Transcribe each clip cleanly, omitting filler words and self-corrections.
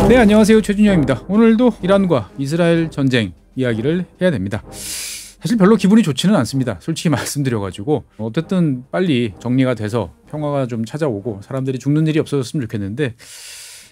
네, 안녕하세요. 최준영입니다. 오늘도 이란과 이스라엘 전쟁 이야기를 해야 됩니다. 사실 별로 기분이 좋지는 않습니다. 솔직히 말씀드려가지고 어쨌든 빨리 정리가 돼서 평화가 좀 찾아오고 사람들이 죽는 일이 없어졌으면 좋겠는데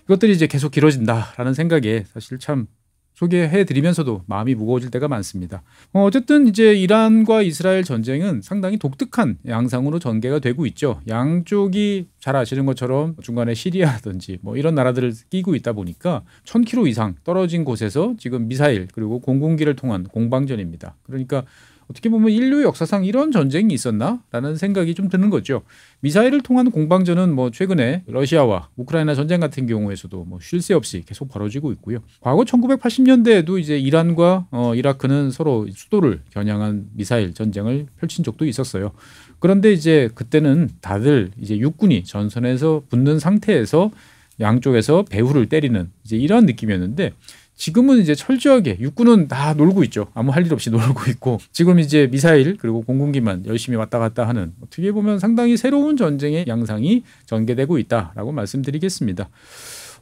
이것들이 이제 계속 길어진다라는 생각에 사실 참 소개해드리면서도 마음이 무거워질 때가 많습니다. 어쨌든 이제 이란과 이스라엘 전쟁은 상당히 독특한 양상으로 전개가 되고 있죠. 양쪽이 잘 아시는 것처럼 중간에 시리아든지 뭐 이런 나라들을 끼고 있다 보니까 1000km 이상 떨어진 곳에서 지금 미사일 그리고 공군기를 통한 공방전입니다. 그러니까 어떻게 보면 인류 역사상 이런 전쟁이 있었나라는 생각이 좀 드는 거죠. 미사일을 통한 공방전은 뭐 최근에 러시아와 우크라이나 전쟁 같은 경우에서도 뭐 쉴 새 없이 계속 벌어지고 있고요. 과거 1980년대에도 이제 이란과 이라크는 서로 수도를 겨냥한 미사일 전쟁을 펼친 적도 있었어요. 그런데 이제 그때는 다들 이제 육군이 전선에서 붙는 상태에서 양쪽에서 배후를 때리는 이제 이런 느낌이었는데 지금은 이제 철저하게 육군은 다 놀고 있죠. 아무 할 일 없이 놀고 있고 지금 이제 미사일 그리고 공군기만 열심히 왔다 갔다 하는 어떻게 보면 상당히 새로운 전쟁의 양상이 전개되고 있다라고 말씀드리겠습니다.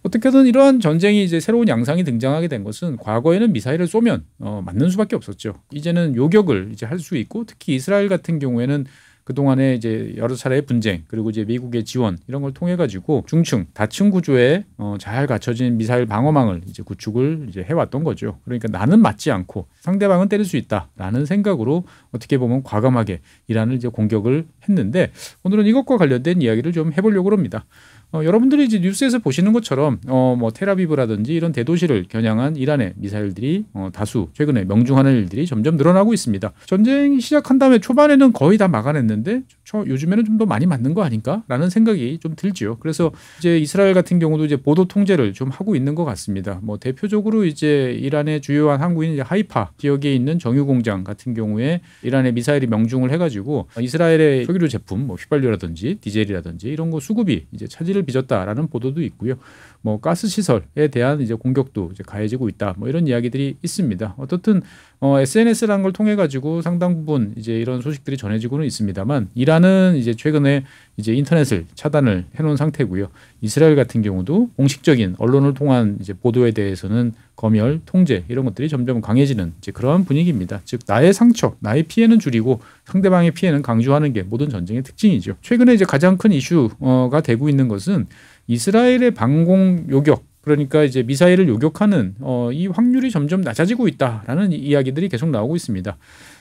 어떻게든 이러한 전쟁이 이제 새로운 양상이 등장하게 된 것은 과거에는 미사일을 쏘면 맞는 수밖에 없었죠. 이제는 요격을 이제 할 수 있고 특히 이스라엘 같은 경우에는 그동안에 이제 여러 차례의 분쟁 그리고 이제 미국의 지원 이런 걸 통해 가지고 중층 다층 구조에 잘 갖춰진 미사일 방어망을 이제 구축을 이제 해왔던 거죠. 그러니까 나는 맞지 않고 상대방은 때릴 수 있다라는 생각으로 어떻게 보면 과감하게 이란을 이제 공격을 했는데 오늘은 이것과 관련된 이야기를 좀 해보려고 합니다. 여러분들이 이제 뉴스에서 보시는 것처럼 뭐 텔아비브라든지 이런 대도시를 겨냥한 이란의 미사일들이 다수 최근에 명중하는 일들이 점점 늘어나고 있습니다. 전쟁이 시작한 다음에 초반에는 거의 다 막아냈는데 요즘에는 좀 더 많이 맞는 거 아닌가라는 생각이 좀 들지요. 그래서 이제 이스라엘 같은 경우도 이제 보도 통제를 좀 하고 있는 것 같습니다. 뭐 대표적으로 이제 이란의 주요한 항구인 이제 하이파 지역에 있는 정유 공장 같은 경우에 이란의 미사일이 명중을 해가지고 이스라엘의 석유류 제품, 뭐 휘발유라든지 디젤이라든지 이런 거 수급이 이제 차질을 빚었다라는 보도도 있고요. 뭐 가스 시설에 대한 이제 공격도 이제 가해지고 있다. 뭐 이런 이야기들이 있습니다. 어떻든 SNS라는 걸 통해 가지고 상당 부분 이제 이런 소식들이 전해지고는 있습니다만 이란은 이제 최근에 이제 인터넷을 차단을 해놓은 상태고요. 이스라엘 같은 경우도 공식적인 언론을 통한 이제 보도에 대해서는 검열, 통제 이런 것들이 점점 강해지는 이제 그러한 분위기입니다. 즉 나의 상처, 나의 피해는 줄이고 상대방의 피해는 강조하는 게 모든 전쟁의 특징이죠. 최근에 이제 가장 큰 이슈가 되고 있는 것은 이스라엘의 방공 요격 그러니까 이제 미사일을 요격하는 이 확률이 점점 낮아지고 있다라는 이야기들이 계속 나오고 있습니다.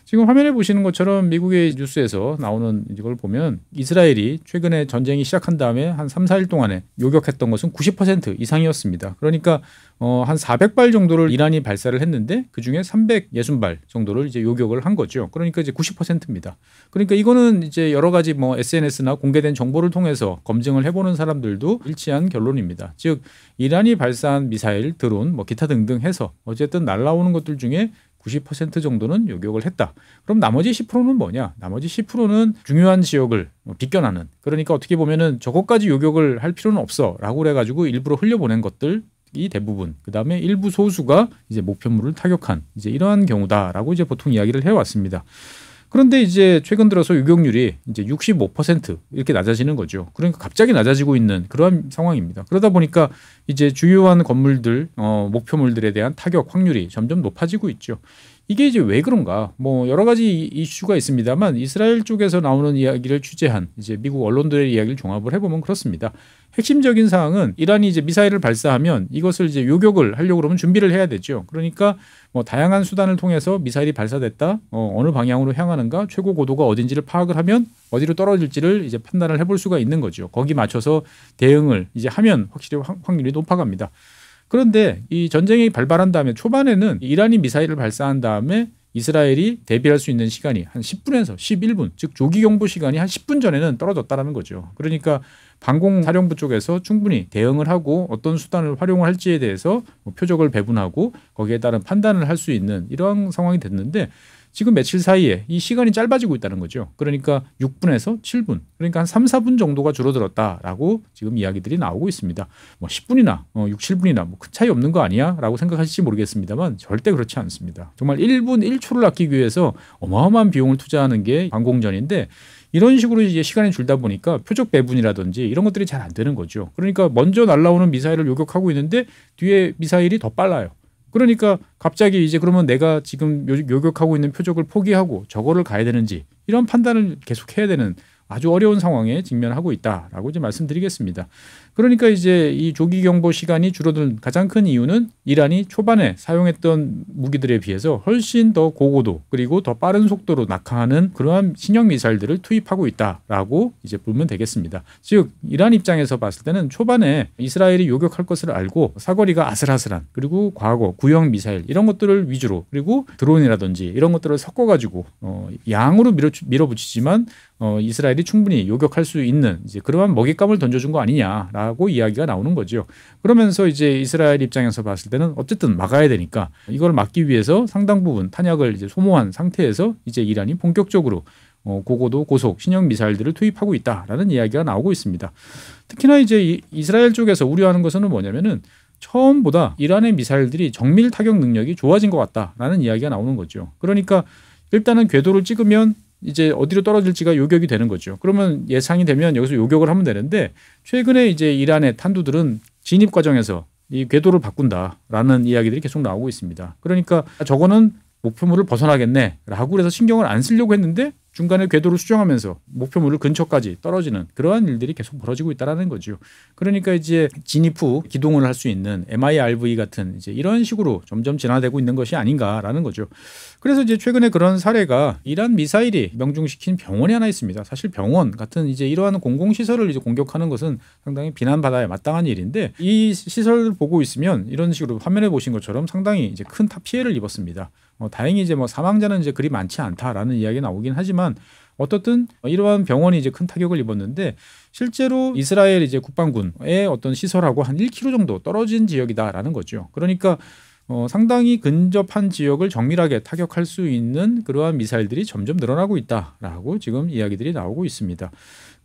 지금 화면에 보시는 것처럼 미국의 뉴스에서 나오는 이걸 보면 이스라엘이 최근에 전쟁이 시작한 다음에 한 3, 4일 동안에 요격했던 것은 90% 이상이었습니다. 그러니까 한 400발 정도를 이란이 발사를 했는데 그중에 360발 정도를 이제 요격을 한 거죠. 그러니까 이제 90%입니다. 그러니까 이거는 이제 여러 가지 뭐 SNS나 공개된 정보를 통해서 검증을 해보는 사람들도 일치한 결론입니다. 즉 이란이 발사한 미사일, 드론, 뭐 기타 등등 해서 어쨌든 날아오는 것들 중에 90% 정도는 요격을 했다. 그럼 나머지 10%는 뭐냐? 나머지 10%는 중요한 지역을 비껴나는. 그러니까 어떻게 보면은 저것까지 요격을 할 필요는 없어라고 그래가지고 일부러 흘려보낸 것들. 이 대부분 그다음에 일부 소수가 이제 목표물을 타격한 이제 이러한 경우다라고 이제 보통 이야기를 해왔습니다. 그런데 이제 최근 들어서 요격률이 이제 65% 이렇게 낮아지는 거죠. 그러니까 갑자기 낮아지고 있는 그러한 상황입니다. 그러다 보니까 이제 주요한 건물들, 목표물들에 대한 타격 확률이 점점 높아지고 있죠. 이게 이제 왜 그런가? 뭐 여러 가지 이슈가 있습니다만 이스라엘 쪽에서 나오는 이야기를 취재한 이제 미국 언론들의 이야기를 종합을 해보면 그렇습니다. 핵심적인 사항은 이란이 이제 미사일을 발사하면 이것을 이제 요격을 하려고 그러면 준비를 해야 되죠. 그러니까 뭐 다양한 수단을 통해서 미사일이 발사됐다, 어느 방향으로 향하는가, 최고 고도가 어딘지를 파악을 하면 어디로 떨어질지를 이제 판단을 해볼 수가 있는 거죠. 거기 맞춰서 대응을 이제 하면 확실히 확률이 높아갑니다. 그런데 이 전쟁이 발발한 다음에 초반에는 이란이 미사일을 발사한 다음에 이스라엘이 대비할 수 있는 시간이 한 10분에서 11분, 즉 조기 경보 시간이 한 10분 전에는 떨어졌다라는 거죠. 그러니까 방공사령부 쪽에서 충분히 대응을 하고 어떤 수단을 활용을 할지에 대해서 뭐 표적을 배분하고 거기에 따른 판단을 할 수 있는 이러한 상황이 됐는데 지금 며칠 사이에 이 시간이 짧아지고 있다는 거죠. 그러니까 6분에서 7분, 그러니까 한 3, 4분 정도가 줄어들었다라고 지금 이야기들이 나오고 있습니다. 뭐 10분이나 6, 7분이나 뭐 큰 차이 없는 거 아니야? 라고 생각하실지 모르겠습니다만 절대 그렇지 않습니다. 정말 1분 1초를 아끼기 위해서 어마어마한 비용을 투자하는 게 방공전인데 이런 식으로 이제 시간이 줄다 보니까 표적 배분이라든지 이런 것들이 잘 안 되는 거죠. 그러니까 먼저 날아오는 미사일을 요격하고 있는데 뒤에 미사일이 더 빨라요. 그러니까 갑자기 이제 그러면 내가 지금 요격하고 있는 표적을 포기하고 저거를 가야 되는지 이런 판단을 계속 해야 되는 아주 어려운 상황에 직면하고 있다라고 이제 말씀드리겠습니다. 그러니까 이제 이 조기 경보 시간이 줄어든 가장 큰 이유는 이란이 초반에 사용했던 무기들에 비해서 훨씬 더 고고도 그리고 더 빠른 속도로 낙하하는 그러한 신형 미사일들을 투입하고 있다라고 이제 보면 되겠습니다. 즉 이란 입장에서 봤을 때는 초반에 이스라엘이 요격할 것을 알고 사거리가 아슬아슬한 그리고 과거 구형 미사일 이런 것들을 위주로 그리고 드론이라든지 이런 것들을 섞어가지고 양으로 밀어붙이지만 이스라엘이 충분히 요격할 수 있는 이제 그러한 먹잇감을 던져준 거 아니냐라고 이야기가 나오는 거죠. 그러면서 이제 이스라엘 입장에서 봤을 때는 어쨌든 막아야 되니까 이걸 막기 위해서 상당 부분 탄약을 이제 소모한 상태에서 이제 이란이 본격적으로 고고도 고속 신형 미사일들을 투입하고 있다라는 이야기가 나오고 있습니다. 특히나 이제 이스라엘 쪽에서 우려하는 것은 뭐냐면은 처음보다 이란의 미사일들이 정밀 타격 능력이 좋아진 것 같다라는 이야기가 나오는 거죠. 그러니까 일단은 궤도를 찍으면 이제 어디로 떨어질지가 요격이 되는 거죠. 그러면 예상이 되면 여기서 요격을 하면 되는데 최근에 이제 이란의 탄두들은 진입 과정에서 이 궤도를 바꾼다라는 이야기들이 계속 나오고 있습니다. 그러니까 저거는 목표물을 벗어나겠네라고 해서 신경을 안 쓰려고 했는데 중간에 궤도를 수정하면서 목표물 근처까지 떨어지는 그러한 일들이 계속 벌어지고 있다는 거죠. 그러니까 이제 진입 후 기동을 할 수 있는 MIRV 같은 이제 이런 식으로 점점 진화되고 있는 것이 아닌가라는 거죠. 그래서 이제 최근에 그런 사례가 이란 미사일이 명중시킨 병원이 하나 있습니다. 사실 병원 같은 이제 이러한 공공시설을 이제 공격하는 것은 상당히 비난받아야 마땅한 일인데 이 시설을 보고 있으면 이런 식으로 화면에 보신 것처럼 상당히 이제 큰 피해를 입었습니다. 다행히 이제 뭐 사망자는 이제 그리 많지 않다라는 이야기가 나오긴 하지만 어떻든 이러한 병원이 이제 큰 타격을 입었는데 실제로 이스라엘 이제 국방군의 어떤 시설하고 한 1km 정도 떨어진 지역이다라는 거죠. 그러니까 상당히 근접한 지역을 정밀하게 타격할 수 있는 그러한 미사일들이 점점 늘어나고 있다라고 지금 이야기들이 나오고 있습니다.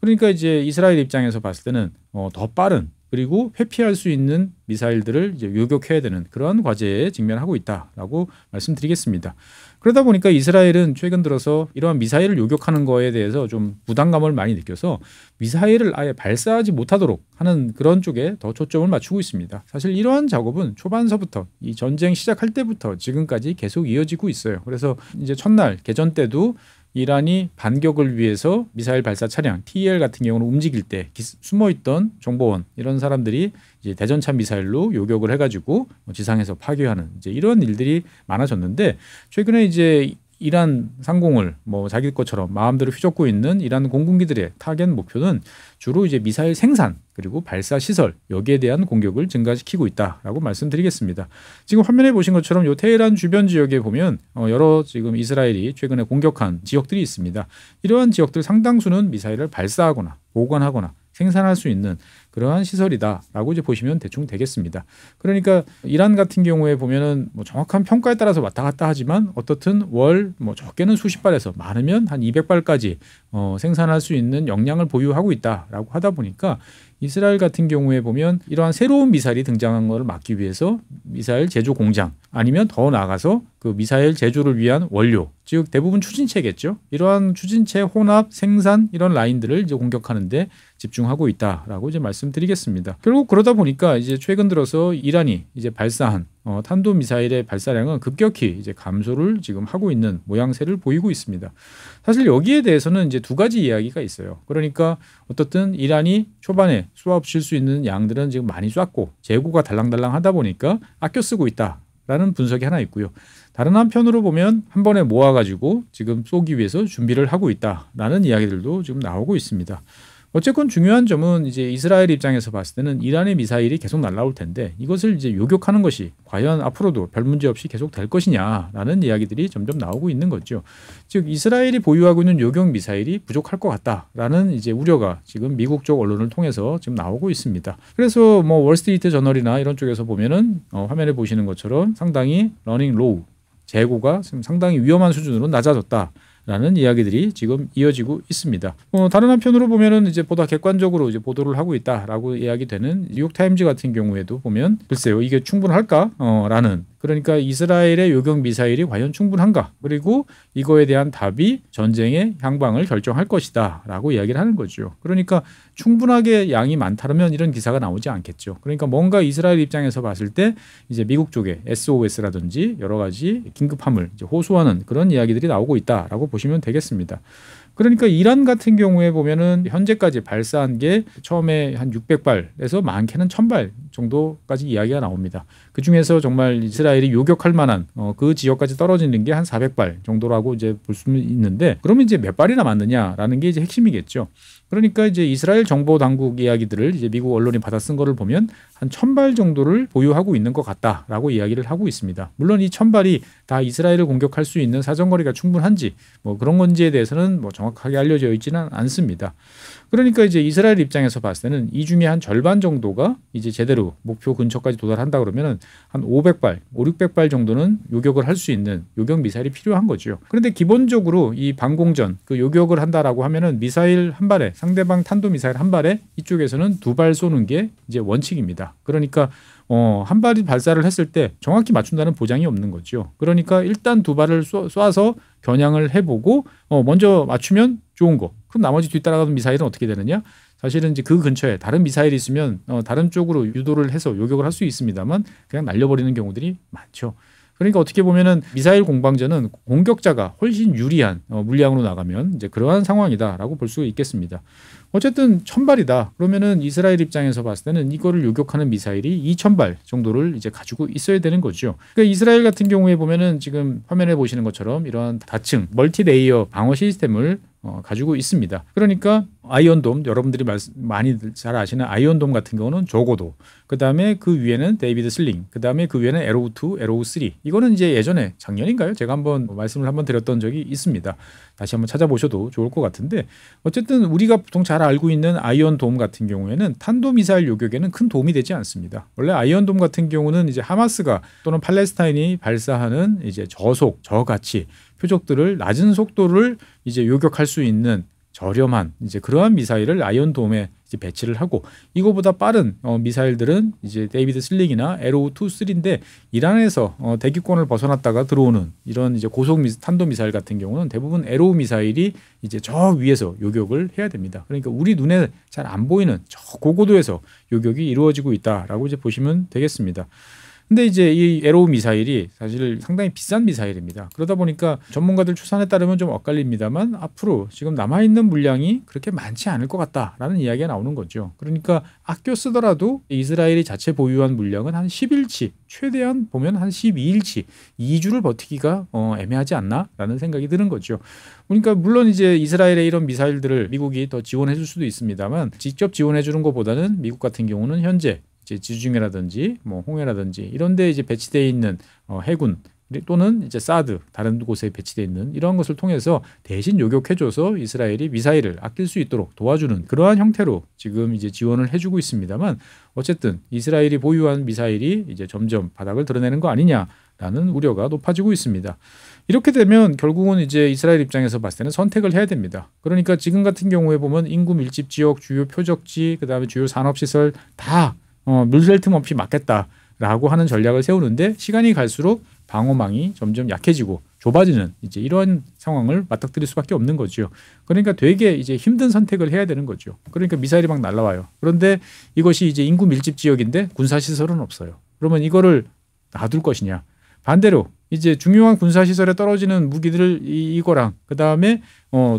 그러니까 이제 이스라엘 입장에서 봤을 때는 더 빠른 그리고 회피할 수 있는 미사일들을 이제 요격해야 되는 그런 과제에 직면하고 있다라고 말씀드리겠습니다. 그러다 보니까 이스라엘은 최근 들어서 이러한 미사일을 요격하는 거에 대해서 좀 부담감을 많이 느껴서 미사일을 아예 발사하지 못하도록 하는 그런 쪽에 더 초점을 맞추고 있습니다. 사실 이러한 작업은 초반서부터 이 전쟁 시작할 때부터 지금까지 계속 이어지고 있어요. 그래서 이제 첫날 개전 때도 이란이 반격을 위해서 미사일 발사 차량 TEL 같은 경우는 움직일 때 숨어있던 정보원 이런 사람들이 이제 대전차 미사일로 요격을 해가지고 지상에서 파괴하는 이제 이런 일들이 많아졌는데 최근에 이제 이란 상공을 뭐 자기 것처럼 마음대로 휘젓고 있는 이란 공군기들의 타겟 목표는 주로 이제 미사일 생산 그리고 발사 시설 여기에 대한 공격을 증가시키고 있다라고 말씀드리겠습니다. 지금 화면에 보신 것처럼 요 테헤란 주변 지역에 보면 여러 지금 이스라엘이 최근에 공격한 지역들이 있습니다. 이러한 지역들 상당수는 미사일을 발사하거나 보관하거나 생산할 수 있는 그러한 시설이다라고 이제 보시면 대충 되겠습니다. 그러니까 이란 같은 경우에 보면은 뭐 정확한 평가에 따라서 왔다 갔다 하지만 어떻든 월 뭐 적게는 수십 발에서 많으면 한 200발까지 생산할 수 있는 역량을 보유하고 있다라고 하다 보니까 이스라엘 같은 경우에 보면 이러한 새로운 미사일이 등장한 것을 막기 위해서 미사일 제조 공장 아니면 더 나아가서 그 미사일 제조를 위한 원료 즉 대부분 추진체겠죠. 이러한 추진체 혼합 생산 이런 라인들을 이제 공격하는데 집중하고 있다라고 이제 말씀드리겠습니다. 결국 그러다 보니까 이제 최근 들어서 이란이 이제 발사한 탄도 미사일의 발사량은 급격히 이제 감소를 지금 하고 있는 모양새를 보이고 있습니다. 사실 여기에 대해서는 이제 두 가지 이야기가 있어요. 그러니까 어떻든 이란이 초반에 쏘아붙일 수 있는 양들은 지금 많이 쐈고 재고가 달랑달랑 하다 보니까 아껴 쓰고 있다라는 분석이 하나 있고요. 다른 한편으로 보면 한 번에 모아가지고 지금 쏘기 위해서 준비를 하고 있다라는 이야기들도 지금 나오고 있습니다. 어쨌건 중요한 점은 이제 이스라엘 입장에서 봤을 때는 이란의 미사일이 계속 날아올 텐데 이것을 이제 요격하는 것이 과연 앞으로도 별 문제 없이 계속 될 것이냐라는 이야기들이 점점 나오고 있는 거죠. 즉 이스라엘이 보유하고 있는 요격 미사일이 부족할 것 같다라는 이제 우려가 지금 미국 쪽 언론을 통해서 지금 나오고 있습니다. 그래서 뭐 월스트리트 저널이나 이런 쪽에서 보면은 화면에 보시는 것처럼 상당히 러닝 로우 재고가 지금 상당히 위험한 수준으로 낮아졌다. 라는 이야기들이 지금 이어지고 있습니다. 다른 한편으로 보면은 이제 보다 객관적으로 이제 보도를 하고 있다라고 이야기되는 뉴욕 타임즈 같은 경우에도 보면 글쎄요 이게 충분할까? 라는 그러니까 이스라엘의 요격 미사일이 과연 충분한가? 그리고 이거에 대한 답이 전쟁의 향방을 결정할 것이다 라고 이야기를 하는 거죠. 그러니까 충분하게 양이 많다면 이런 기사가 나오지 않겠죠. 그러니까 뭔가 이스라엘 입장에서 봤을 때 이제 미국 쪽에 SOS라든지 여러 가지 긴급함을 이제 호소하는 그런 이야기들이 나오고 있다라고 보시면 되겠습니다. 그러니까 이란 같은 경우에 보면은 현재까지 발사한 게 처음에 한 600발에서 많게는 1000발 정도까지 이야기가 나옵니다. 그 중에서 정말 이스라엘이 요격할 만한 그 지역까지 떨어지는 게 한 400발 정도라고 이제 볼 수 있는데 그러면 이제 몇 발이나 맞느냐라는 게 이제 핵심이겠죠. 그러니까 이제 이스라엘 정보 당국 이야기들을 이제 미국 언론이 받아 쓴 거를 보면 한 1000발 정도를 보유하고 있는 것 같다라고 이야기를 하고 있습니다. 물론 이 1000발이 다 이스라엘을 공격할 수 있는 사정거리가 충분한지 뭐 그런 건지에 대해서는 뭐 정확하게 알려져 있지는 않습니다. 그러니까 이제 이스라엘 입장에서 봤을 때는 이 중에 한 절반 정도가 이제 제대로 목표 근처까지 도달한다 그러면은 한 500발, 600발 정도는 요격을 할 수 있는 요격 미사일이 필요한 거죠. 그런데 기본적으로 이 방공전 그 요격을 한다라고 하면은 미사일 한 발에 상대방 탄도 미사일 한 발에 이쪽에서는 2발 쏘는 게 이제 원칙입니다. 그러니까 한 발이 발사를 했을 때 정확히 맞춘다는 보장이 없는 거죠. 그러니까 일단 2발을 쏴서 겨냥을 해보고 먼저 맞추면 좋은 거. 그럼 나머지 뒤따라가는 미사일은 어떻게 되느냐? 사실은 이제 그 근처에 다른 미사일이 있으면 다른 쪽으로 유도를 해서 요격을 할 수 있습니다만 그냥 날려버리는 경우들이 많죠. 그러니까 어떻게 보면은 미사일 공방전은 공격자가 훨씬 유리한 물량으로 나가면 이제 그러한 상황이다라고 볼 수 있겠습니다. 어쨌든 1000발이다. 그러면은 이스라엘 입장에서 봤을 때는 이거를 요격하는 미사일이 2000발 정도를 이제 가지고 있어야 되는 거죠. 그러니까 이스라엘 같은 경우에 보면은 지금 화면에 보시는 것처럼 이러한 다층 멀티레이어 방어 시스템을 가지고 있습니다. 그러니까 아이언돔 여러분들이 많이 잘 아시는 아이언돔 같은 경우는 적어도 그다음에 그 위에는 데이비드 슬링 그다음에 그 위에는 에로우2, 에로우3 이거는 이제 예전에 작년인가요? 제가 한번 말씀을 한번 드렸던 적이 있습니다. 다시 한번 찾아보셔도 좋을 것 같은데 어쨌든 우리가 보통 잘 알고 있는 아이언돔 같은 경우에는 탄도미사일 요격에는 큰 도움이 되지 않습니다. 원래 아이언돔 같은 경우는 이제 하마스가 또는 팔레스타인이 발사하는 이제 저속, 저가치 표적들을 낮은 속도를 이제 요격할 수 있는 저렴한 이제 그러한 미사일을 아이언돔에 이제 배치를 하고 이거보다 빠른 미사일들은 이제 데이비드 슬링이나 에로우 2, 3인데 이란에서 대기권을 벗어났다가 들어오는 이런 이제 고속 탄도 미사일 같은 경우는 대부분 에로우 미사일이 이제 저 위에서 요격을 해야 됩니다. 그러니까 우리 눈에 잘 안 보이는 저 고고도에서 요격이 이루어지고 있다라고 이제 보시면 되겠습니다. 근데 이제 이 에로우 미사일이 사실 상당히 비싼 미사일입니다. 그러다 보니까 전문가들 추산에 따르면 좀 엇갈립니다만 앞으로 지금 남아있는 물량이 그렇게 많지 않을 것 같다라는 이야기가 나오는 거죠. 그러니까 아껴 쓰더라도 이스라엘이 자체 보유한 물량은 한 10일치, 최대한 보면 한 12일치, 2주를 버티기가 애매하지 않나라는 생각이 드는 거죠. 그러니까 물론 이제 이스라엘의 이런 미사일들을 미국이 더 지원해 줄 수도 있습니다만 직접 지원해 주는 것보다는 미국 같은 경우는 현재 지중해라든지 뭐 홍해라든지 이런 데 이제 배치되어 있는 해군 또는 이제 사드 다른 곳에 배치되어 있는 이런 것을 통해서 대신 요격해줘서 이스라엘이 미사일을 아낄 수 있도록 도와주는 그러한 형태로 지금 이제 지원을 해주고 있습니다만 어쨌든 이스라엘이 보유한 미사일이 이제 점점 바닥을 드러내는 거 아니냐라는 우려가 높아지고 있습니다. 이렇게 되면 결국은 이제 이스라엘 입장에서 봤을 때는 선택을 해야 됩니다. 그러니까 지금 같은 경우에 보면 인구 밀집 지역, 주요 표적지, 그다음에 주요 산업시설 다 물샐 틈 없이 막겠다라고 하는 전략을 세우는데 시간이 갈수록 방어망이 점점 약해지고 좁아지는 이제 이런 상황을 맞닥뜨릴 수밖에 없는 거죠. 그러니까 되게 이제 힘든 선택을 해야 되는 거죠. 그러니까 미사일이 막 날아와요. 그런데 이것이 이제 인구 밀집 지역인데 군사 시설은 없어요. 그러면 이거를 놔둘 것이냐? 반대로 이제 중요한 군사 시설에 떨어지는 무기들을 이거랑 그 다음에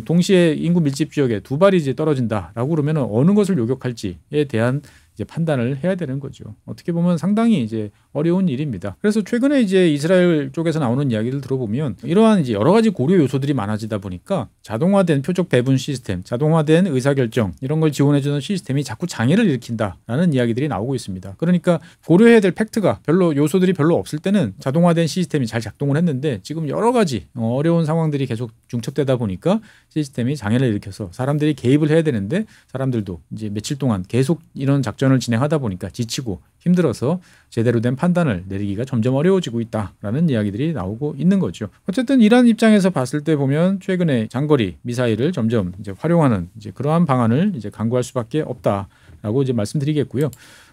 동시에 인구 밀집 지역에 2발이 이제 떨어진다라고 그러면 어느 것을 요격할지에 대한 이제 판단을 해야 되는 거죠. 어떻게 보면 상당히 이제 어려운 일입니다. 그래서 최근에 이제 이스라엘 쪽에서 나오는 이야기를 들어보면 이러한 이제 여러 가지 고려 요소들이 많아지다 보니까 자동화된 표적 배분 시스템, 자동화된 의사결정 이런 걸 지원해주는 시스템이 자꾸 장애를 일으킨다라는 이야기들이 나오고 있습니다. 그러니까 고려해야 될 팩트가 요소들이 별로 없을 때는 자동화된 시스템이 잘 작동을 했는데 지금 여러 가지 어려운 상황들이 계속 중첩되다 보니까 시스템이 장애를 일으켜서 사람들이 개입을 해야 되는데 사람들도 이제 며칠 동안 계속 이런 작전을 작전을 진행하다 보니까 지치고 힘들어서 제대로 된 판단을 내리기가 점점 어려워지고 있다라는 이야기들이 나오고 있는 거죠. 어쨌든 이란 입장에서 봤을 때 보면 최근에 장거리 미사일을 점점 이제 활용하는 이제 그러한 방안을 이제 강구할 수밖에 없다라고 이제 말씀드리겠고요.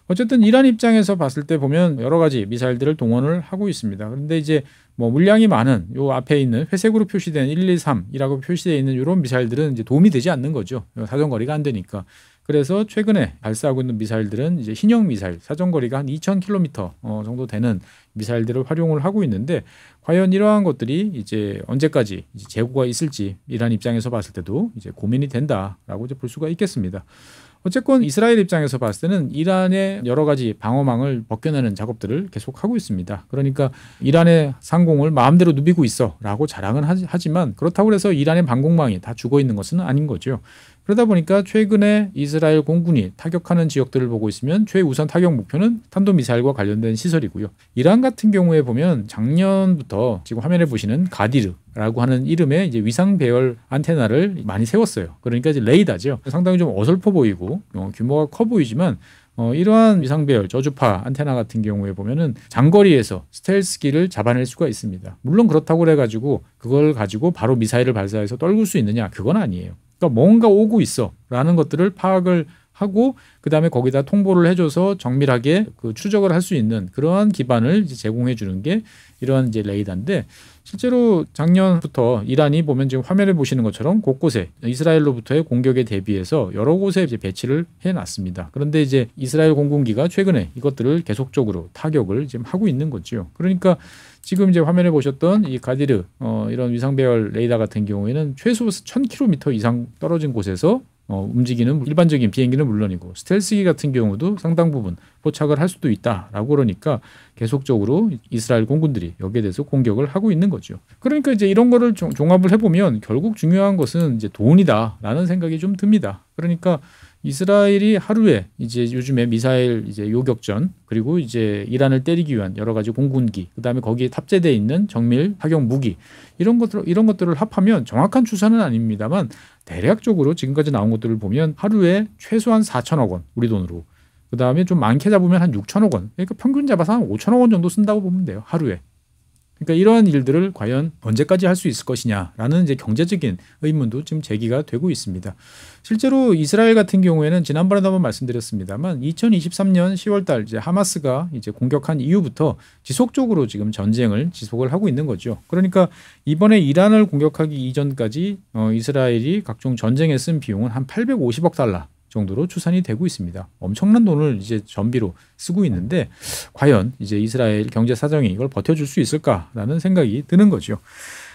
어쨌든 이란 입장에서 봤을 때 보면 여러 가지 미사일들을 동원을 하고 있습니다. 그런데 이제 뭐 물량이 많은 요 앞에 있는 회색으로 표시된 123이라고 표시되어 있는 이런 미사일들은 이제 도움이 되지 않는 거죠. 사정거리가 안 되니까. 그래서 최근에 발사하고 있는 미사일들은 이제 신형 미사일, 사정거리가 한 2,000km 정도 되는 미사일들을 활용을 하고 있는데 과연 이러한 것들이 이제 언제까지 이제 재고가 있을지 이란 입장에서 봤을 때도 이제 고민이 된다라고 이제 볼 수가 있겠습니다. 어쨌건 이스라엘 입장에서 봤을 때는 이란의 여러 가지 방어망을 벗겨내는 작업들을 계속하고 있습니다. 그러니까 이란의 상공을 마음대로 누비고 있어라고 자랑은 하지만 그렇다고 해서 이란의 방공망이 다 죽어 있는 것은 아닌 거죠. 그러다 보니까 최근에 이스라엘 공군이 타격하는 지역들을 보고 있으면 최우선 타격 목표는 탄도미사일과 관련된 시설이고요. 이란 같은 경우에 보면 작년부터 지금 화면에 보시는 가디르라고 하는 이름의 이제 위상 배열 안테나를 많이 세웠어요. 그러니까 이제 레이더죠. 상당히 좀 어설퍼 보이고 규모가 커 보이지만 이러한 위상 배열 저주파 안테나 같은 경우에 보면은 장거리에서 스텔스기를 잡아낼 수가 있습니다. 물론 그렇다고 해가지고 그걸 가지고 바로 미사일을 발사해서 떨굴 수 있느냐? 그건 아니에요. 그러니까 뭔가 오고 있어라는 것들을 파악을 하고 그다음에 거기다 통보를 해줘서 정밀하게 그 추적을 할 수 있는 그러한 기반을 이제 제공해 주는 게 이러한 이제 레이더인데 실제로 작년부터 이란이 보면 지금 화면에 보시는 것처럼 곳곳에 이스라엘로부터의 공격에 대비해서 여러 곳에 이제 배치를 해놨습니다. 그런데 이제 이스라엘 공군기가 최근에 이것들을 계속적으로 타격을 지금 하고 있는 거죠. 그러니까 지금 이제 화면에 보셨던 이 가디르 이런 위상 배열 레이더 같은 경우에는 최소 1,000km 이상 떨어진 곳에서 움직이는 일반적인 비행기는 물론이고 스텔스기 같은 경우도 상당 부분 포착을 할 수도 있다라고 그러니까 계속적으로 이스라엘 공군들이 여기에 대해서 공격을 하고 있는 거죠. 그러니까 이제 이런 거를 종합을 해보면 결국 중요한 것은 이제 돈이다라는 생각이 좀 듭니다. 그러니까 이스라엘이 하루에 이제 요즘에 미사일 이제 요격전 그리고 이제 이란을 때리기 위한 여러 가지 공군기 그다음에 거기에 탑재되어 있는 정밀 타격 무기 이런 것들을 합하면 정확한 추산은 아닙니다만 대략적으로 지금까지 나온 것들을 보면 하루에 최소한 4천억 원 우리 돈으로 그다음에 좀 많게 잡으면 한 6천억 원 그러니까 평균 잡아서 한 5천억 원 정도 쓴다고 보면 돼요. 하루에. 그러니까 이러한 일들을 과연 언제까지 할 수 있을 것이냐라는 이제 경제적인 의문도 지금 제기가 되고 있습니다. 실제로 이스라엘 같은 경우에는 지난번에도 한번 말씀드렸습니다만 2023년 10월달 이제 하마스가 이제 공격한 이후부터 지속적으로 지금 전쟁을 지속을 하고 있는 거죠. 그러니까 이번에 이란을 공격하기 이전까지 이스라엘이 각종 전쟁에 쓴 비용은 한 850억 달러. 정도로 추산이 되고 있습니다. 엄청난 돈을 이제 전비로 쓰고 있는데 과연 이제 이스라엘 경제 사정이 이걸 버텨줄 수 있을까라는 생각이 드는 거죠.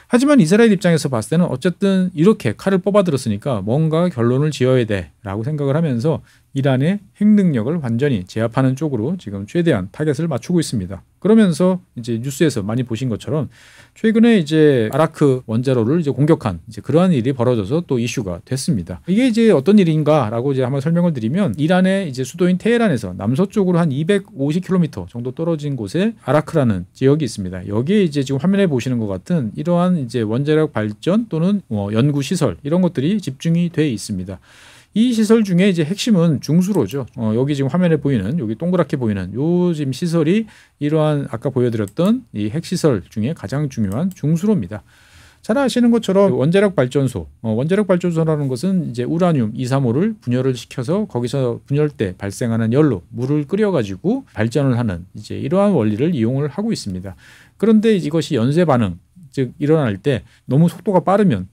하지만 이스라엘 입장에서 봤을 때는 어쨌든 이렇게 칼을 뽑아들었으니까 뭔가 결론을 지어야 돼라고 생각을 하면서 이란의 핵 능력을 완전히 제압하는 쪽으로 지금 최대한 타겟을 맞추고 있습니다. 그러면서 이제 뉴스에서 많이 보신 것처럼 최근에 이제 아라크 원자로를 이제 공격한 이제 그러한 일이 벌어져서 또 이슈가 됐습니다. 이게 이제 어떤 일인가라고 이제 한번 설명을 드리면 이란의 이제 수도인 테헤란에서 남서쪽으로 한 250km 정도 떨어진 곳에 아라크라는 지역이 있습니다. 여기에 이제 지금 화면에 보시는 것 같은 이러한 이제 원자력 발전 또는 연구 시설 이런 것들이 집중이 돼 있습니다. 이 시설 중에 이제 핵심은 중수로죠. 여기 지금 화면에 보이는 여기 동그랗게 보이는 요 지금 시설이 이러한 아까 보여드렸던 이 핵시설 중에 가장 중요한 중수로입니다. 잘 아시는 것처럼 원자력 발전소, 원자력 발전소라는 것은 이제 우라늄 235를 분열을 시켜서 거기서 분열 때 발생하는 열로 물을 끓여가지고 발전을 하는 이제 이러한 원리를 이용을 하고 있습니다. 그런데 이것이 연쇄 반응, 즉 일어날 때 너무 속도가 빠르면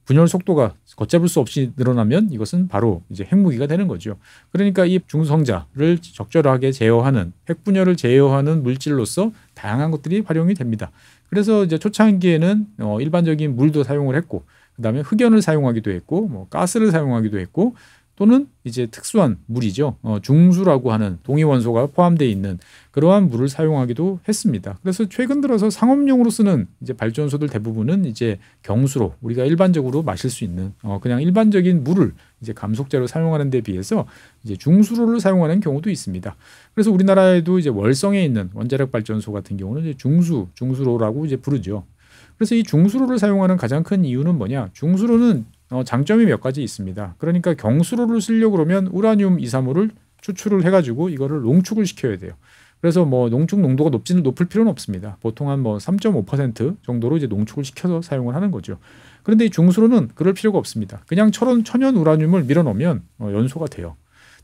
분열 속도가 걷잡을 수 없이 늘어나면 이것은 바로 이제 핵무기가 되는 거죠. 그러니까 이 중성자를 적절하게 제어하는 핵분열을 제어하는 물질로서 다양한 것들이 활용이 됩니다. 그래서 이제 초창기에는 일반적인 물도 사용을 했고, 그다음에 흑연을 사용하기도 했고, 뭐 가스를 사용하기도 했고, 또는 이제 특수한 물이죠. 중수라고 하는 동위원소가 포함되어 있는 그러한 물을 사용하기도 했습니다. 그래서 최근 들어서 상업용으로 쓰는 이제 발전소들 대부분은 이제 경수로 우리가 일반적으로 마실 수 있는 그냥 일반적인 물을 이제 감속제로 사용하는 데 비해서 이제 중수로를 사용하는 경우도 있습니다. 그래서 우리나라에도 이제 월성에 있는 원자력 발전소 같은 경우는 이제 중수로라고 이제 부르죠. 그래서 이 중수로를 사용하는 가장 큰 이유는 뭐냐? 중수로는 장점이 몇 가지 있습니다. 그러니까 경수로를 쓰려고 그러면 우라늄 235를 추출을 해가지고 이거를 농축을 시켜야 돼요. 그래서 뭐 농축 농도가 높을 필요는 없습니다. 보통 한 뭐 3.5% 정도로 이제 농축을 시켜서 사용을 하는 거죠. 그런데 이 중수로는 그럴 필요가 없습니다. 그냥 천연 우라늄을 밀어넣으면 연소가 돼요.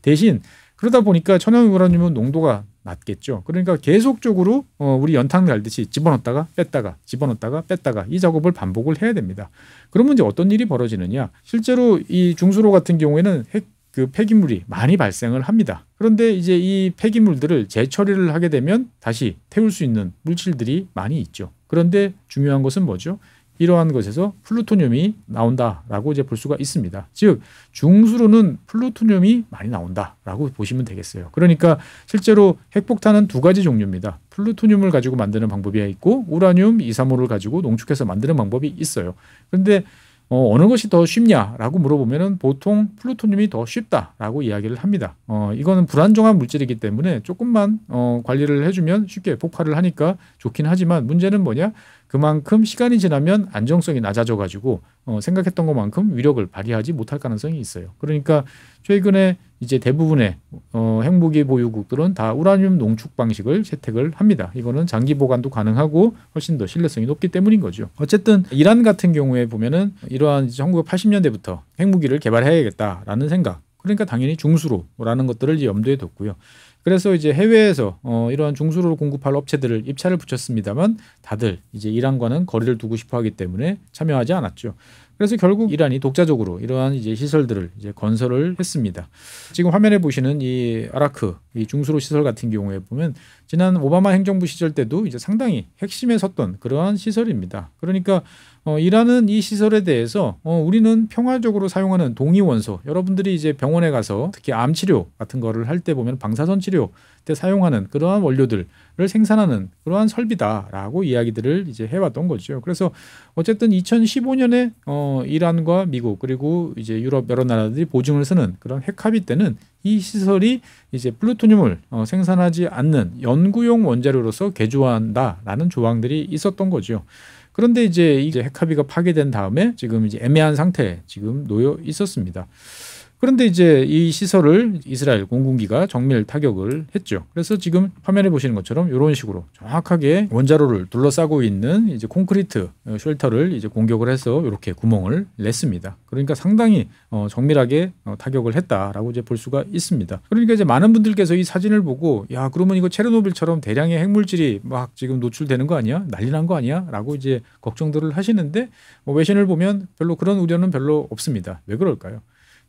대신 그러다 보니까 천연 우라늄은 농도가 낮겠죠. 그러니까 계속적으로 우리 연탄 갈듯이 집어넣었다가 뺐다가 집어넣었다가 뺐다가 이 작업을 반복을 해야 됩니다. 그러면 이제 어떤 일이 벌어지느냐? 실제로 이 중수로 같은 경우에는 그 폐기물이 많이 발생을 합니다. 그런데 이제 이 폐기물들을 재처리를 하게 되면 다시 태울 수 있는 물질들이 많이 있죠. 그런데 중요한 것은 뭐죠? 이러한 것에서 플루토늄이 나온다라고 이제 볼 수가 있습니다. 즉 중수로는 플루토늄이 많이 나온다라고 보시면 되겠어요. 그러니까 실제로 핵폭탄은 두 가지 종류입니다. 플루토늄을 가지고 만드는 방법이 있고 우라늄 235를 가지고 농축해서 만드는 방법이 있어요. 그런데 어느 것이 더 쉽냐라고 물어보면은 보통 플루토늄이 더 쉽다라고 이야기를 합니다. 이거는 불안정한 물질이기 때문에 조금만 관리를 해주면 쉽게 폭발을 하니까 좋긴 하지만 문제는 뭐냐? 그만큼 시간이 지나면 안정성이 낮아져 가지고 생각했던 것만큼 위력을 발휘하지 못할 가능성이 있어요. 그러니까 최근에 이제 대부분의 핵무기 보유국들은 다 우라늄 농축 방식을 채택을 합니다. 이거는 장기 보관도 가능하고 훨씬 더 신뢰성이 높기 때문인 거죠. 어쨌든 이란 같은 경우에 보면은 이러한 1980년대부터 핵무기를 개발해야겠다라는 생각. 그러니까 당연히 중수로라는 것들을 이제 염두에 뒀고요. 그래서 이제 해외에서 이러한 중수로를 공급할 업체들을 입찰을 붙였습니다만 다들 이제 이란과는 거리를 두고 싶어 하기 때문에 참여하지 않았죠. 그래서 결국 이란이 독자적으로 이러한 이제 시설들을 이제 건설을 했습니다. 지금 화면에 보시는 이 아라크, 이 중수로 시설 같은 경우에 보면 지난 오바마 행정부 시절 때도 이제 상당히 핵심에 섰던 그러한 시설입니다. 그러니까 이란은 이 시설에 대해서 우리는 평화적으로 사용하는 동위원소, 여러분들이 이제 병원에 가서 특히 암 치료 같은 거를 할 때 보면 방사선 치료 때 사용하는 그러한 원료들을 생산하는 그러한 설비다라고 이야기들을 이제 해왔던 거죠. 그래서 어쨌든 2015년에 이란과 미국 그리고 이제 유럽 여러 나라들이 보증을 쓰는 그런 핵합의 때는 이 시설이 이제 플루토늄을 생산하지 않는 연구용 원자료로서 개조한다라는 조항들이 있었던 거죠. 그런데 이제 핵합의가 파괴된 다음에 지금 이제 애매한 상태에 지금 놓여 있었습니다. 그런데 이제 이 시설을 이스라엘 공군기가 정밀 타격을 했죠. 그래서 지금 화면에 보시는 것처럼 이런 식으로 정확하게 원자로를 둘러싸고 있는 이제 콘크리트 쉘터를 이제 공격을 해서 이렇게 구멍을 냈습니다. 그러니까 상당히 정밀하게 타격을 했다라고 이제 볼 수가 있습니다. 그러니까 이제 많은 분들께서 이 사진을 보고 야 그러면 이거 체르노빌처럼 대량의 핵물질이 막 지금 노출되는 거 아니야? 난리 난 거 아니야?라고 이제 걱정들을 하시는데 외신을 보면 별로 그런 우려는 별로 없습니다. 왜 그럴까요?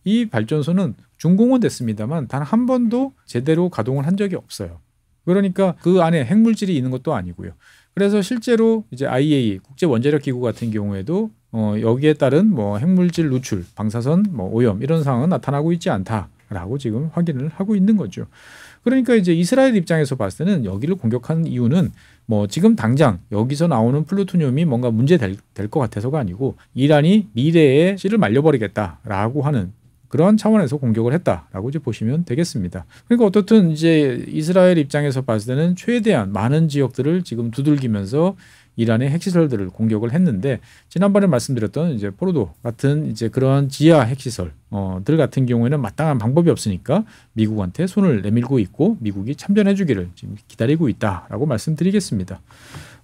이 발전소는 준공은 됐습니다만 단 한 번도 제대로 가동을 한 적이 없어요. 그러니까 그 안에 핵물질이 있는 것도 아니고요. 그래서 실제로 이제 IAEA 국제 원자력 기구 같은 경우에도 여기에 따른 뭐 핵물질 누출, 방사선, 뭐 오염 이런 상황은 나타나고 있지 않다라고 지금 확인을 하고 있는 거죠. 그러니까 이제 이스라엘 입장에서 봤을 때는 여기를 공격하는 이유는 뭐 지금 당장 여기서 나오는 플루토늄이 뭔가 문제 될 것 같아서가 아니고 이란이 미래에 씨를 말려버리겠다라고 하는 그런 차원에서 공격을 했다라고 이제 보시면 되겠습니다. 그러니까 어떻든 이제 이스라엘 입장에서 봤을 때는 최대한 많은 지역들을 지금 두들기면서 이란의 핵시설들을 공격을 했는데 지난번에 말씀드렸던 이제 포르도 같은 이제 그러한 지하 핵시설들 같은 경우에는 마땅한 방법이 없으니까 미국한테 손을 내밀고 있고 미국이 참전해주기를 지금 기다리고 있다라고 말씀드리겠습니다.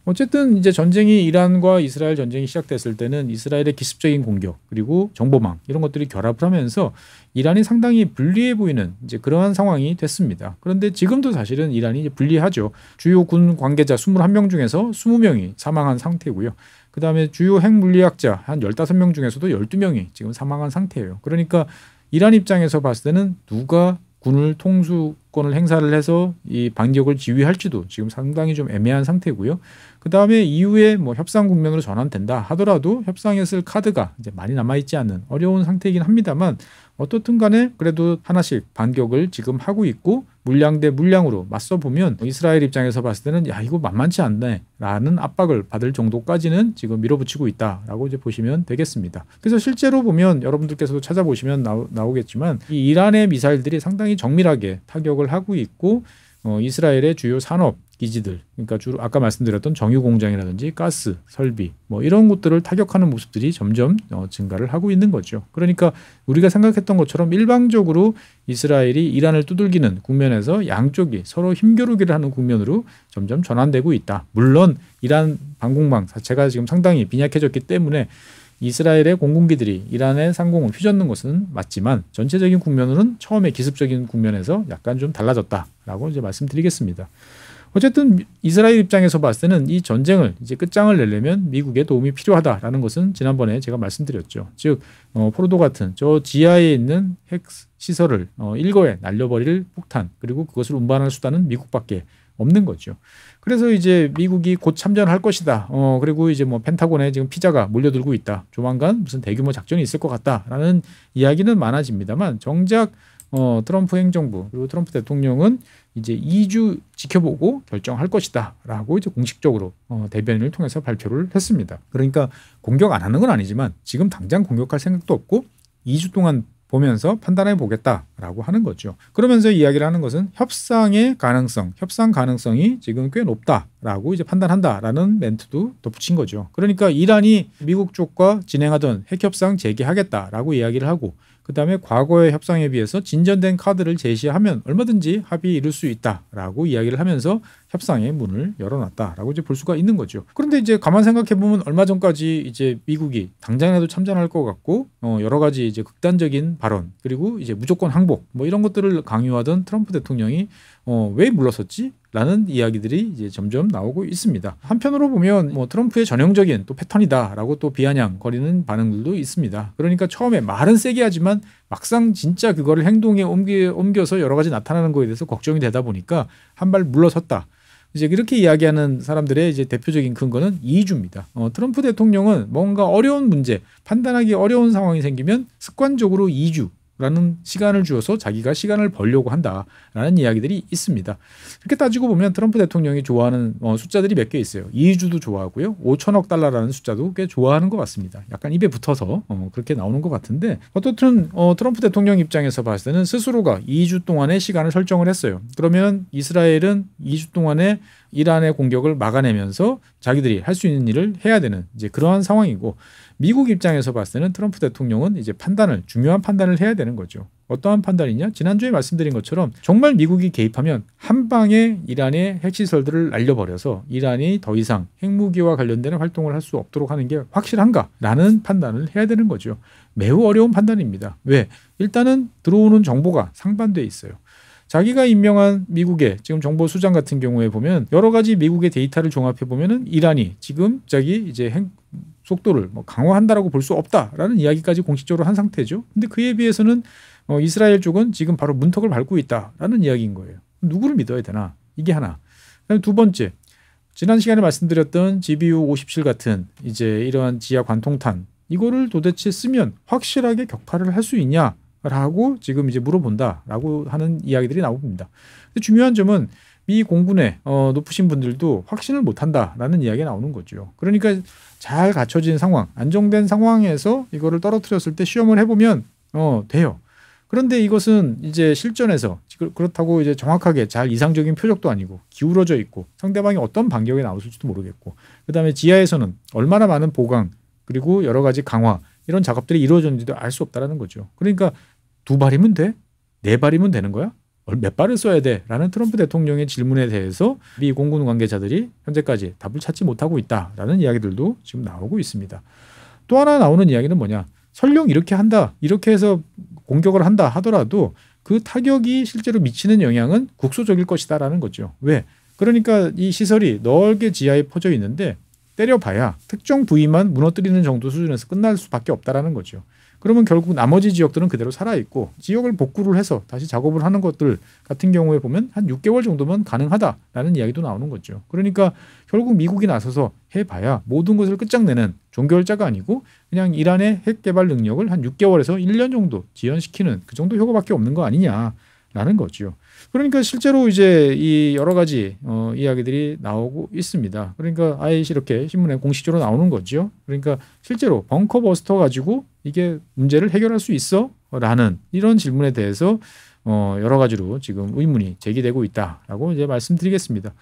어쨌든 이제 전쟁이 이란과 이스라엘 전쟁이 시작됐을 때는 이스라엘의 기습적인 공격 그리고 정보망 이런 것들이 결합을 하면서 이란이 상당히 불리해 보이는 이제 그러한 상황이 됐습니다. 그런데 지금도 사실은 이란이 이제 불리하죠. 주요 군 관계자 21명 중에서 20명이 사망한 상태고요. 그다음에 주요 핵물리학자 한 15명 중에서도 12명이 지금 사망한 상태예요. 그러니까 이란 입장에서 봤을 때는 누가 군을 통수권을 행사를 해서 이 반격을 지휘할지도 지금 상당히 좀 애매한 상태고요. 그 다음에 이후에 뭐 협상 국면으로 전환된다 하더라도 협상에 쓸 카드가 이제 많이 남아있지 않은 어려운 상태이긴 합니다만 어떻든 간에 그래도 하나씩 반격을 지금 하고 있고 물량 대 물량으로 맞서 보면 이스라엘 입장에서 봤을 때는 야 이거 만만치 않네 라는 압박을 받을 정도까지는 지금 밀어붙이고 있다라고 이제 보시면 되겠습니다. 그래서 실제로 보면 여러분들께서도 찾아보시면 나오겠지만 이 이란의 미사일들이 상당히 정밀하게 타격을 하고 있고 이스라엘의 주요 산업 기지들, 그러니까 주로 아까 말씀드렸던 정유 공장이라든지 가스, 설비 뭐 이런 곳들을 타격하는 모습들이 점점 증가를 하고 있는 거죠. 그러니까 우리가 생각했던 것처럼 일방적으로 이스라엘이 이란을 두들기는 국면에서 양쪽이 서로 힘겨루기를 하는 국면으로 점점 전환되고 있다. 물론 이란 방공망 자체가 지금 상당히 빈약해졌기 때문에 이스라엘의 공군기들이 이란의 상공을 휘젓는 것은 맞지만 전체적인 국면으로는 처음에 기습적인 국면에서 약간 좀 달라졌다라고 이제 말씀드리겠습니다. 어쨌든 이스라엘 입장에서 봤을 때는 이 전쟁을 이제 끝장을 내려면 미국의 도움이 필요하다라는 것은 지난번에 제가 말씀드렸죠. 즉 포르도 같은 저 지하에 있는 핵 시설을 일거에 날려버릴 폭탄 그리고 그것을 운반할 수단은 미국밖에 없는 거죠. 그래서 이제 미국이 곧 참전할 것이다. 그리고 이제 뭐 펜타곤에 지금 피자가 몰려들고 있다. 조만간 무슨 대규모 작전이 있을 것 같다라는 이야기는 많아집니다만 정작 트럼프 행정부 그리고 트럼프 대통령은 이제 2주 지켜보고 결정할 것이다라고 이제 공식적으로 대변인을 통해서 발표를 했습니다. 그러니까 공격 안 하는 건 아니지만 지금 당장 공격할 생각도 없고 2주 동안 보면서 판단해 보겠다라고 하는 거죠. 그러면서 이야기를 하는 것은 협상 가능성이 지금 꽤 높다라고 이제 판단한다라는 멘트도 덧붙인 거죠. 그러니까 이란이 미국 쪽과 진행하던 핵 협상 재개하겠다라고 이야기를 하고 그다음에 과거의 협상에 비해서 진전된 카드를 제시하면 얼마든지 합의에 이룰 수 있다라고 이야기를 하면서 협상의 문을 열어놨다라고 이제 볼 수가 있는 거죠. 그런데 이제 가만 생각해 보면 얼마 전까지 이제 미국이 당장이라도 참전할 것 같고 여러 가지 이제 극단적인 발언 그리고 이제 무조건 항복 뭐 이런 것들을 강요하던 트럼프 대통령이 왜 물러섰지? 라는 이야기들이 이제 점점 나오고 있습니다. 한편으로 보면 뭐 트럼프의 전형적인 또 패턴이다라고 또 비아냥거리는 반응들도 있습니다. 그러니까 처음에 말은 세게 하지만 막상 진짜 그거를 행동에 옮겨서 여러 가지 나타나는 거에 대해서 걱정이 되다 보니까 한 발 물러섰다. 이제 이렇게 이야기하는 사람들의 이제 대표적인 근거는 2주입니다. 트럼프 대통령은 뭔가 어려운 문제, 판단하기 어려운 상황이 생기면 습관적으로 2주라는 시간을 주어서 자기가 시간을 벌려고 한다라는 이야기들이 있습니다. 이렇게 따지고 보면 트럼프 대통령이 좋아하는 숫자들이 몇 개 있어요. 2주도 좋아하고요. 5천억 달러라는 숫자도 꽤 좋아하는 것 같습니다. 약간 입에 붙어서 그렇게 나오는 것 같은데 어떻든 트럼프 대통령 입장에서 봤을 때는 스스로가 2주 동안의 시간을 설정을 했어요. 그러면 이스라엘은 2주 동안에 이란의 공격을 막아내면서 자기들이 할 수 있는 일을 해야 되는 이제 그러한 상황이고 미국 입장에서 봤을 때는 트럼프 대통령은 이제 중요한 판단을 해야 되는 거죠. 어떠한 판단이냐? 지난주에 말씀드린 것처럼 정말 미국이 개입하면 한 방에 이란의 핵시설들을 날려버려서 이란이 더 이상 핵무기와 관련된 활동을 할 수 없도록 하는 게 확실한가라는 판단을 해야 되는 거죠. 매우 어려운 판단입니다. 왜? 일단은 들어오는 정보가 상반돼 있어요. 자기가 임명한 미국의 지금 정보 수장 같은 경우에 보면 여러 가지 미국의 데이터를 종합해 보면은 이란이 지금 갑자기 이제 핵 속도를 강화한다라고 볼 수 없다라는 이야기까지 공식적으로 한 상태죠. 근데 그에 비해서는 이스라엘 쪽은 지금 바로 문턱을 밟고 있다라는 이야기인 거예요. 누구를 믿어야 되나? 이게 하나. 그다음에 두 번째, 지난 시간에 말씀드렸던 GBU-57 같은 이제 이러한 지하 관통탄 이거를 도대체 쓰면 확실하게 격파를 할 수 있냐? 라고 지금 이제 물어본다라고 하는 이야기들이 나옵니다. 근데 중요한 점은 미 공군의 높으신 분들도 확신을 못한다라는 이야기가 나오는 거죠. 그러니까 잘 갖춰진 상황, 안정된 상황에서 이거를 떨어뜨렸을 때 시험을 해보면 돼요. 그런데 이것은 이제 실전에서 그렇다고 이제 정확하게 잘 이상적인 표적도 아니고 기울어져 있고 상대방이 어떤 반격에 나왔을지도 모르겠고 그다음에 지하에서는 얼마나 많은 보강 그리고 여러 가지 강화 이런 작업들이 이루어졌는지도 알 수 없다라는 거죠. 그러니까 2발이면 돼? 4발이면 되는 거야? 몇 발을 써야 돼? 라는 트럼프 대통령의 질문에 대해서 미 공군 관계자들이 현재까지 답을 찾지 못하고 있다라는 이야기들도 지금 나오고 있습니다. 또 하나 나오는 이야기는 뭐냐? 설령 이렇게 한다, 이렇게 해서 공격을 한다 하더라도 그 타격이 실제로 미치는 영향은 국소적일 것이다라는 거죠. 왜? 그러니까 이 시설이 넓게 지하에 퍼져 있는데 때려봐야 특정 부위만 무너뜨리는 정도 수준에서 끝날 수밖에 없다라는 거죠. 그러면 결국 나머지 지역들은 그대로 살아있고 지역을 복구를 해서 다시 작업을 하는 것들 같은 경우에 보면 한 6개월 정도면 가능하다라는 이야기도 나오는 거죠. 그러니까 결국 미국이 나서서 해봐야 모든 것을 끝장내는 종결자가 아니고 그냥 이란의 핵 개발 능력을 한 6개월에서 1년 정도 지연시키는 그 정도 효과밖에 없는 거 아니냐라는 거죠. 그러니까 실제로 이제 이 여러 가지 이야기들이 나오고 있습니다. 그러니까 아예 이렇게 신문에 공식적으로 나오는 거죠. 그러니까 실제로 벙커버스터 가지고 이게 문제를 해결할 수 있어? 라는 이런 질문에 대해서 여러 가지로 지금 의문이 제기되고 있다라고 이제 말씀드리겠습니다.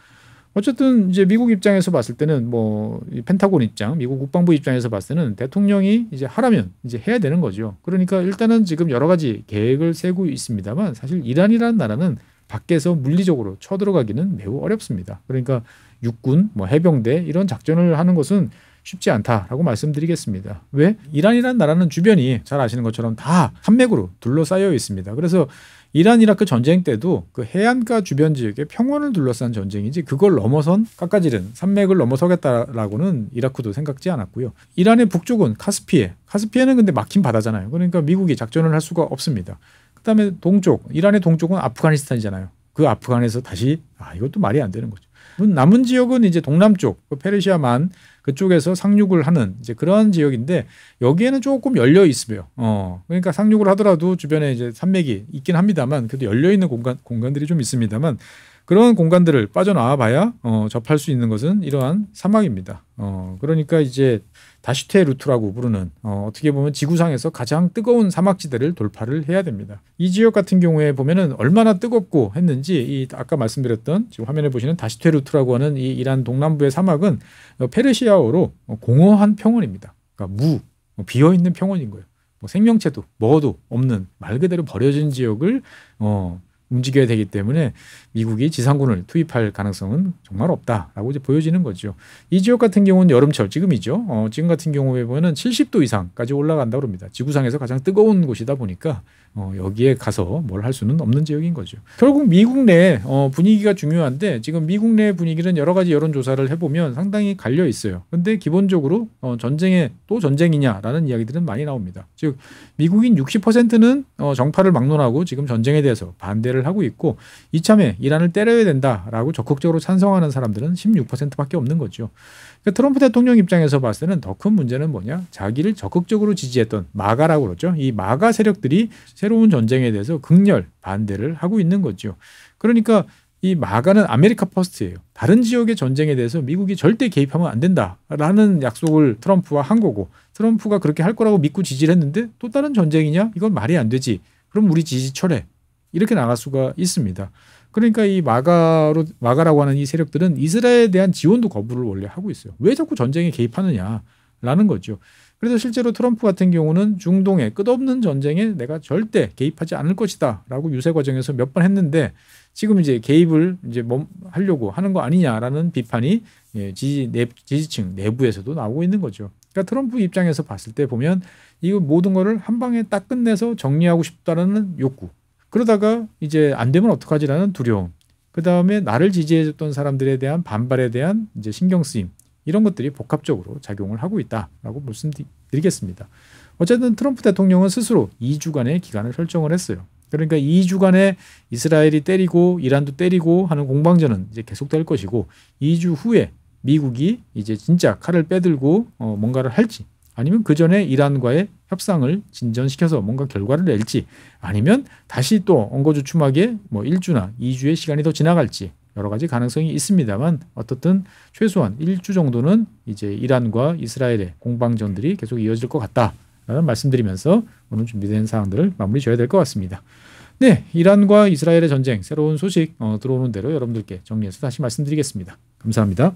어쨌든 이제 미국 입장에서 봤을 때는 뭐 펜타곤 입장, 미국 국방부 입장에서 봤을 때는 대통령이 이제 하라면 이제 해야 되는 거죠. 그러니까 일단은 지금 여러 가지 계획을 세우고 있습니다만 사실 이란이라는 나라는 밖에서 물리적으로 쳐들어가기는 매우 어렵습니다. 그러니까 육군, 뭐 해병대 이런 작전을 하는 것은 쉽지 않다라고 말씀드리겠습니다. 왜? 이란이라는 나라는 주변이 잘 아시는 것처럼 다 산맥으로 둘러싸여 있습니다. 그래서 이란 이라크 전쟁 때도 그 해안가 주변 지역의 평원을 둘러싼 전쟁이지 그걸 넘어선 깎아지른 산맥을 넘어서겠다라고는 이라크도 생각지 않았고요. 이란의 북쪽은 카스피해는 근데 막힌 바다잖아요. 그러니까 미국이 작전을 할 수가 없습니다. 그다음에 동쪽, 이란의 동쪽은 아프가니스탄이잖아요. 그 아프간에서 다시 이것도 말이 안 되는 거죠. 남은 지역은 이제 동남쪽, 페르시아만 그쪽에서 상륙을 하는 이제 그런 지역인데 여기에는 조금 열려 있으며, 그러니까 상륙을 하더라도 주변에 이제 산맥이 있긴 합니다만 그래도 열려 있는 공간들이 좀 있습니다만 그런 공간들을 빠져나와 봐야 접할 수 있는 것은 이러한 사막입니다. 그러니까 이제 다시테 루트라고 부르는 어떻게 보면 지구상에서 가장 뜨거운 사막지대를 돌파를 해야 됩니다. 이 지역 같은 경우에 보면은 얼마나 뜨겁고 했는지 이 아까 말씀드렸던 지금 화면에 보시는 다시테 루트라고 하는 이 이란 동남부의 사막은 페르시아어로 공허한 평원입니다. 그러니까 비어 있는 평원인 거예요. 뭐 생명체도 뭐도 없는 말 그대로 버려진 지역을 움직여야 되기 때문에 미국이 지상군을 투입할 가능성은 정말 없다라고 이제 보여지는 거죠. 이 지역 같은 경우는 여름철 지금이죠. 지금 같은 경우에 보면은 70도 이상까지 올라간다고 합니다. 지구상에서 가장 뜨거운 곳이다 보니까 여기에 가서 뭘 할 수는 없는 지역인 거죠. 결국 미국 내 분위기가 중요한데 지금 미국 내 분위기는 여러 가지 여론조사를 해보면 상당히 갈려 있어요. 근데 기본적으로 전쟁에 또 전쟁이냐라는 이야기들은 많이 나옵니다. 즉 미국인 60%는 정파를 막론하고 지금 전쟁에 대해서 반대를 하고 있고 이참에 이란을 때려야 된다라고 적극적으로 찬성하는 사람들은 16%밖에 없는 거죠. 그러니까 트럼프 대통령 입장에서 봤을 때는 더 큰 문제는 뭐냐? 자기를 적극적으로 지지했던 마가라고 그러죠. 이 마가 세력들이 새로운 전쟁에 대해서 극렬 반대를 하고 있는 거죠. 그러니까 이 마가는 아메리카 퍼스트예요. 다른 지역의 전쟁에 대해서 미국이 절대 개입하면 안 된다라는 약속을 트럼프와 한 거고 트럼프가 그렇게 할 거라고 믿고 지지를 했는데 또 다른 전쟁이냐? 이건 말이 안 되지. 그럼 우리 지지 철회. 이렇게 나갈 수가 있습니다. 그러니까 이 마가라고 하는 이 세력들은 이스라엘에 대한 지원도 거부를 원래 하고 있어요. 왜 자꾸 전쟁에 개입하느냐라는 거죠. 그래서 실제로 트럼프 같은 경우는 중동의 끝없는 전쟁에 내가 절대 개입하지 않을 것이다라고 유세 과정에서 몇 번 했는데 지금 이제 개입을 이제 하려고 하는 거 아니냐라는 비판이 지지층 내부에서도 나오고 있는 거죠. 그러니까 트럼프 입장에서 봤을 때 보면 이 모든 거를 한 방에 딱 끝내서 정리하고 싶다라는 욕구. 그러다가 이제 안 되면 어떡하지라는 두려움. 그 다음에 나를 지지해줬던 사람들에 대한 반발에 대한 이제 신경 쓰임. 이런 것들이 복합적으로 작용을 하고 있다라고 말씀드리겠습니다. 어쨌든 트럼프 대통령은 스스로 2주간의 기간을 설정을 했어요. 그러니까 2주간에 이스라엘이 때리고 이란도 때리고 하는 공방전은 이제 계속될 것이고 2주 후에 미국이 이제 진짜 칼을 빼들고 뭔가를 할지 아니면 그 전에 이란과의 협상을 진전시켜서 뭔가 결과를 낼지 아니면 다시 또 엉거주춤하게 뭐 1주나 2주의 시간이 더 지나갈지 여러 가지 가능성이 있습니다만 어떻든 최소한 1주 정도는 이제 이란과 이스라엘의 공방전들이 계속 이어질 것 같다라는 말씀드리면서 오늘 준비된 사항들을 마무리 지어야 될 것 같습니다. 네, 이란과 이스라엘의 전쟁 새로운 소식 들어오는 대로 여러분들께 정리해서 다시 말씀드리겠습니다. 감사합니다.